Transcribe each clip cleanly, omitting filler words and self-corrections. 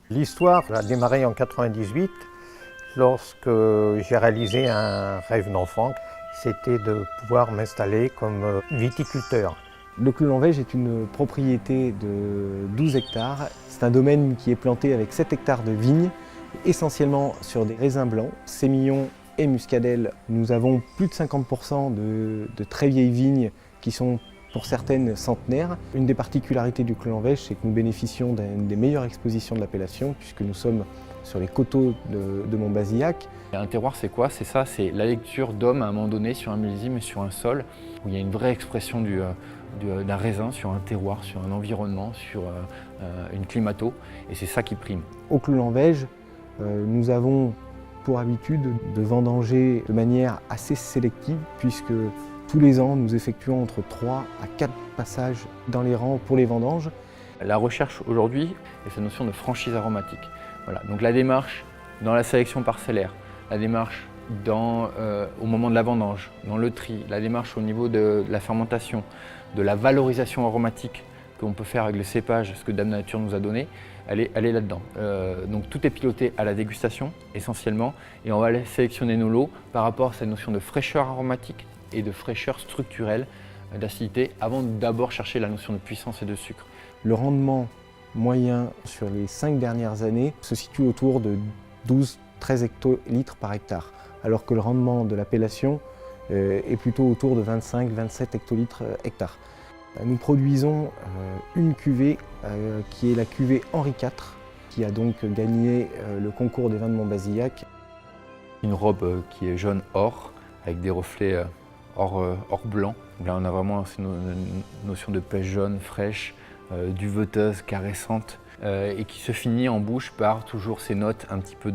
L'histoire a démarré en 98 lorsque j'ai réalisé un rêve d'enfant. C'était de pouvoir m'installer comme viticulteur. Le Clos l'Enveige est une propriété de 12 hectares. C'est un domaine qui est planté avec 7 hectares de vignes, essentiellement sur des raisins blancs, sémillon et muscadelle. Nous avons plus de 50% de très vieilles vignes qui sont pour certaines centenaires. Une des particularités du Clos l'Enveige, c'est que nous bénéficions d'une des meilleures expositions de l'appellation puisque nous sommes sur les coteaux de Montbazillac. Un terroir, c'est quoi? C'est ça, c'est la lecture d'homme à un moment donné sur un millésime et sur un sol, où il y a une vraie expression d'un raisin sur un terroir, sur un environnement, sur une climato, et c'est ça qui prime. Au Clos l'Enveige, nous avons pour habitude de vendanger de manière assez sélective, puisque tous les ans, nous effectuons entre 3 à 4 passages dans les rangs pour les vendanges. La recherche aujourd'hui est cette notion de franchise aromatique. Voilà. Donc la démarche dans la sélection parcellaire, la démarche au moment de la vendange, dans le tri, la démarche au niveau de la fermentation, de la valorisation aromatique qu'on peut faire avec le cépage, ce que Dame Nature nous a donné, elle est là-dedans. Donc tout est piloté à la dégustation essentiellement, et on va aller sélectionner nos lots par rapport à cette notion de fraîcheur aromatique et de fraîcheur structurelle, d'acidité, avant d'abord chercher la notion de puissance et de sucre. Le rendement moyen sur les 5 dernières années se situe autour de 12-13 hectolitres par hectare, alors que le rendement de l'appellation est plutôt autour de 25-27 hectolitres hectare. Nous produisons une cuvée qui est la cuvée Henri IV, qui a donc gagné le concours des vins de Montbazillac. Une robe qui est jaune or, avec des reflets or blanc. Donc là, on a vraiment cette notion de pêche jaune, fraîche, duveteuse, caressante, et qui se finit en bouche par toujours ces notes un petit peu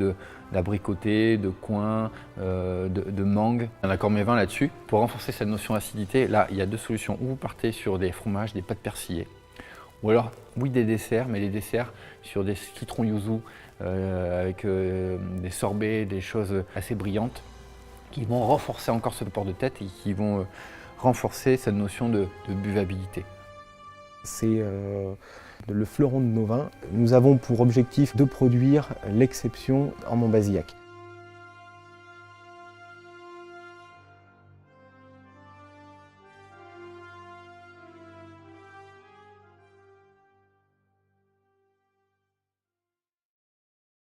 d'abricoté, de coin, de mangue. Un accord mévin là-dessus. Pour renforcer cette notion d'acidité, là, il y a deux solutions. Ou vous partez sur des fromages, des pâtes persillées, ou alors, oui, des desserts, mais des desserts sur des citrons yuzu, avec des sorbets, des choses assez brillantes, qui vont renforcer encore ce port de tête et qui vont renforcer cette notion de buvabilité. C'est le fleuron de nos vins. Nous avons pour objectif de produire l'exception en Montbazillac.